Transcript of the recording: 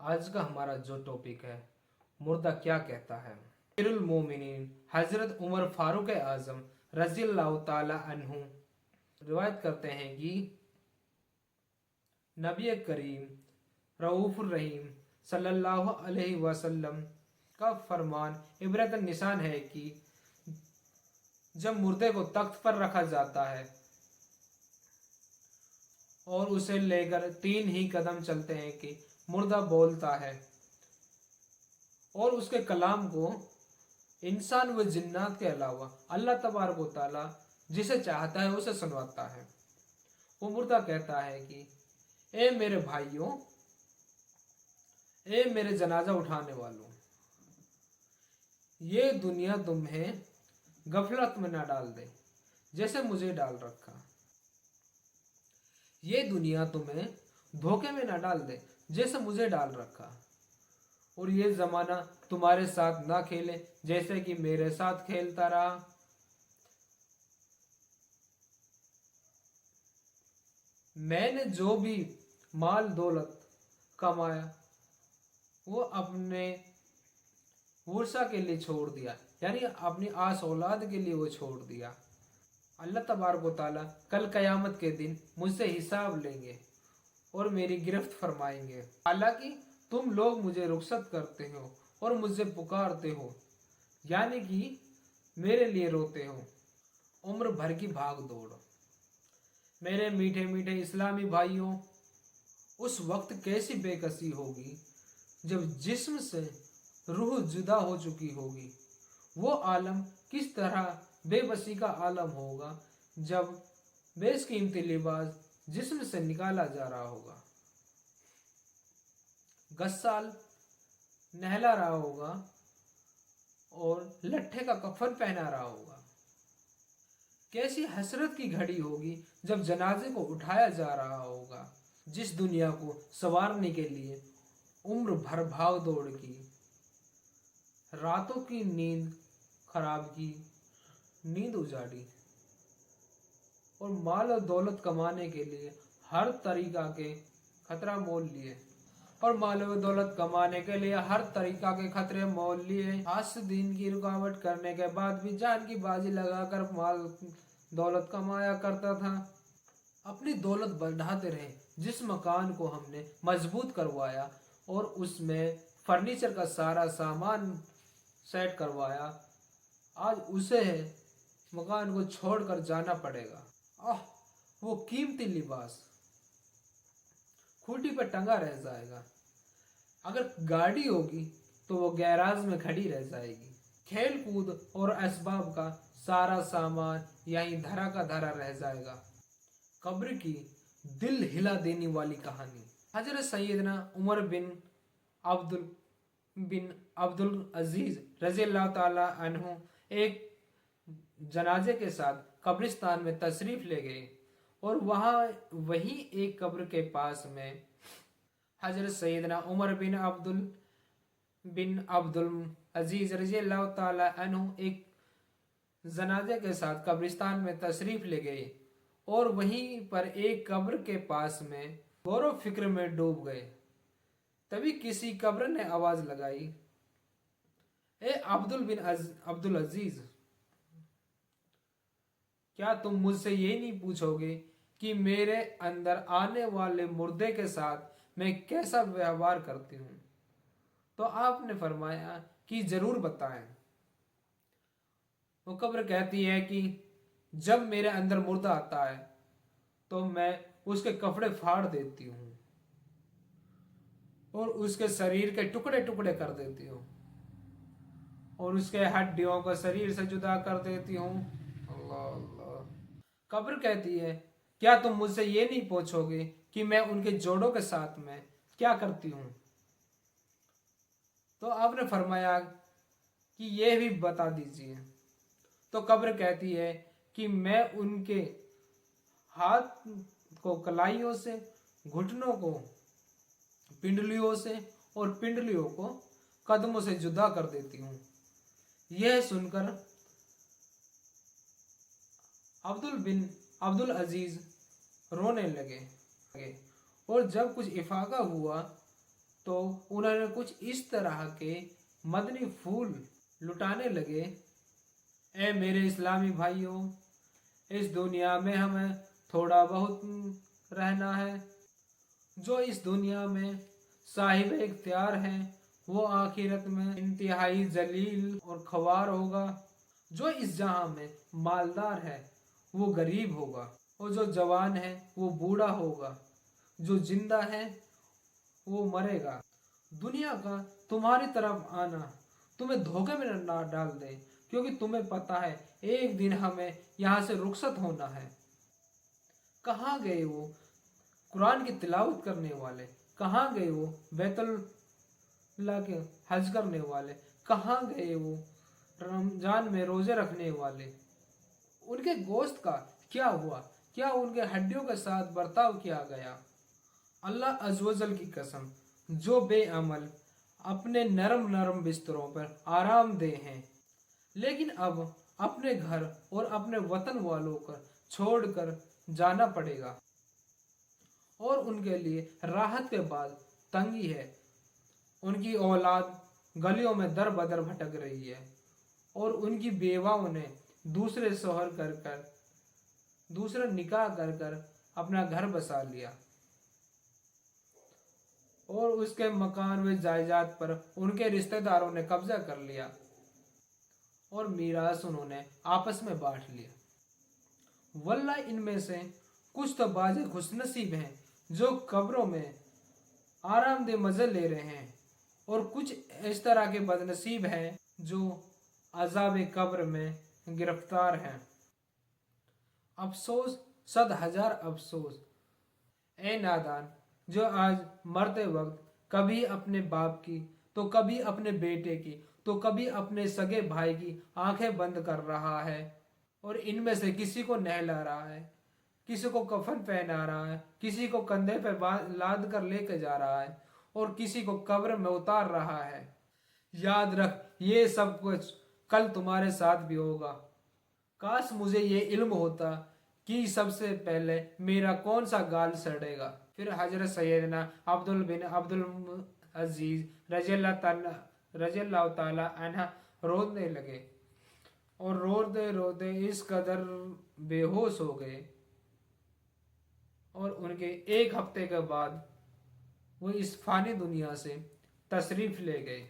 आज का हमारा जो टॉपिक है, मुर्दा क्या कहता है। अमीरुल मोमिनीन हजरत उमर फारूक आजम रजी अल्लाह ताला अन्हु रिवायत करते हैं कि नबी करीम रऊफुर रहीम सल्लल्लाहु अलैहि वसल्लम का फरमान इबरत निशान है कि जब मुर्दे को तख्त पर रखा जाता है और उसे लेकर 3 ही कदम चलते हैं कि मुर्दा बोलता है और उसके कलाम को इंसान व जिन्नात के अलावा अल्लाह तबारक व तआला जिसे चाहता है उसे सुनवाता है। वो मुर्दा कहता है कि ए मेरे भाइयों, ए मेरे जनाजा उठाने वालों, ये दुनिया तुम्हें गफलत में ना डाल दे जैसे मुझे डाल रखा। ये दुनिया तुम्हें धोखे में ना डाल दे जैसे मुझे डाल रखा। और ये जमाना तुम्हारे साथ ना खेले जैसे कि मेरे साथ खेलता रहा। मैंने जो भी माल दौलत कमाया वो अपने वर्षा के लिए छोड़ दिया, यानी अपनी आस औलाद के लिए वो छोड़ दिया। अल्लाह तबारक व तआला कल कयामत के दिन मुझसे हिसाब लेंगे और मेरी गिरफ्त फरमाएंगे। हालांकि तुम लोग मुझे रुखसत करते हो और मुझसे पुकारते हो, यानी कि मेरे लिए रोते हो। उम्र भर की भाग दौड़। मेरे मीठे मीठे इस्लामी भाइयों, उस वक्त कैसी बेकसी होगी जब जिस्म से रूह जुदा हो चुकी होगी। वो आलम किस तरह बेबसी का आलम होगा जब बेशकीमती लिबास जिस्म से निकाला जा रहा होगा। गस्साल नहला रहा होगा और लट्ठे का कफन पहना रहा होगा। कैसी हसरत की घड़ी होगी जब जनाजे को उठाया जा रहा होगा। जिस दुनिया को संवारने के लिए उम्र भर भाग दौड़ की, रातों की नींद खराब की, नींद उजाड़ी और माल और दौलत कमाने के लिए हर तरीका के खतरा मोल लिए खतरे मोल लिए। आज दिन की रुकावट करने के बाद भी जान की बाजी लगाकर माल दौलत कमाया करता था। अपनी दौलत बढ़ाते रहे। जिस मकान को हमने मजबूत करवाया और उसमें फर्नीचर का सारा सामान सेट करवाया, आज उसे मकान को छोड़कर जाना पड़ेगा। वो कीमती लिबास खूंटी पर टंगा रह जाएगा। अगर गाड़ी होगी तो वो गैराज में खड़ी रह जाएगी। खेल कूद और असबाब का सारा सामान यहीं धरा का धरा रह जाएगा। कब्र की दिल हिला देने वाली कहानी। हजरत सैयदना उमर बिन अब्दुल अजीज रजी अल्लाह ताला अन्हु एक जनाजे के साथ कब्रिस्तान में तशरीफ ले गए और वहीं एक कब्र के पास में हजरत सैयदना उमर बिन अब्दुल अजीज रजी अल्लाह ताला अन्हु एक जनाजे के साथ कब्रिस्तान में तशरीफ ले गए और वहीं पर एक कब्र के पास में गौर फिक्र में डूब गए। तभी किसी कब्र ने आवाज लगाई, ए अब्दुल अजीज, क्या तुम मुझसे ये नहीं पूछोगे कि मेरे अंदर आने वाले मुर्दे के साथ मैं कैसा व्यवहार करती हूँ? तो आपने फरमाया कि जरूर बताएं। वो कब्र कहती है कि जब मेरे अंदर मुर्दा आता है तो मैं उसके कपड़े फाड़ देती हूँ और उसके शरीर के टुकड़े टुकड़े कर देती हूँ और उसके हड्डियों को शरीर से जुदा कर देती हूँ। अल्लाह अल्लाह। कब्र कहती है, क्या तुम मुझसे ये नहीं पूछोगे कि मैं उनके जोड़ों के साथ में क्या करती हूँ? तो आपने फरमाया कि ये भी बता दीजिए। तो कब्र कहती है कि मैं उनके हाथ को कलाइयों से, घुटनों को पिंडलियों से और पिंडलियों को कदमों से जुदा कर देती हूँ। यह सुनकर अब्दुल अजीज रोने लगे और जब कुछ इफाका हुआ तो उन्होंने कुछ इस तरह के मदनी फूल लुटाने लगे। ए मेरे इस्लामी भाइयों, इस दुनिया में हमें थोड़ा बहुत रहना है। जो इस दुनिया में साहिब इख्तियार है वो आखिरत में इंतहाई जलील और ख्वार होगा। जो इस जहां में मालदार है वो गरीब होगा, और जो जवान है वो बूढ़ा होगा, जो जिंदा है वो मरेगा। दुनिया का तुम्हारी तरफ आना तुम्हें धोखे में ना डाल दे, क्योंकि तुम्हें पता है एक दिन हमें यहाँ से रुखसत होना है। कहाँ गए वो कुरान की तिलावत करने वाले? कहाँ गए वो बैतुल्लाह के हज करने वाले? कहाँ गए वो रमजान में रोजे रखने वाले? उनके गोश्त का क्या हुआ? क्या उनके हड्डियों के साथ बर्ताव किया गया? अल्लाह अज़्वजल की कसम, जो बेअमल अपने नरम नरम बिस्तरों पर आराम दे हैं, लेकिन अब अपने घर और अपने वतन वालों को छोड़कर जाना पड़ेगा, और उनके लिए राहत के बाद तंगी है। उनकी औलाद गलियों में दर बदर भटक रही है, और उनकी बेवाओं ने दूसरे शोहर कर कर दूसरा निकाह कर कर अपना घर बसा लिया, और उसके मकान व जायदाद पर उनके रिश्तेदारों ने कब्जा कर लिया, और मीरास उन्होंने आपस में बांट लिया। वल्लाह इनमें से कुछ तो बाजे खुशनसीब हैं जो कब्रों में आरामदेह मजे ले रहे हैं, और कुछ इस तरह के बदनसीब हैं जो अजाब कब्र में गिरफ्तार हैं। अफसोस, सद हजार अफसोस, ए नादान, जो आज मरते वक्त कभी अपने बाप की तो कभी अपने बेटे की तो कभी अपने सगे भाई की आंखें बंद कर रहा है, और इनमें से किसी को नहला रहा है, किसी को कफन पहना रहा है, किसी को कंधे पे लाद कर लेके जा रहा है, और किसी को कब्र में उतार रहा है। याद रख, ये सब कुछ कल तुम्हारे साथ भी होगा। काश मुझे ये इल्म होता कि सबसे पहले मेरा कौन सा गाल सड़ेगा। फिर हजरत सैयदना अब्दुल बिन अब्दुल अजीज रज़ियल्लाहु ताला अन्हा रोने लगे, और रोते रोते इस कदर बेहोश हो गए, और उनके एक हफ्ते के बाद वो इस फानी दुनिया से तशरीफ ले गए।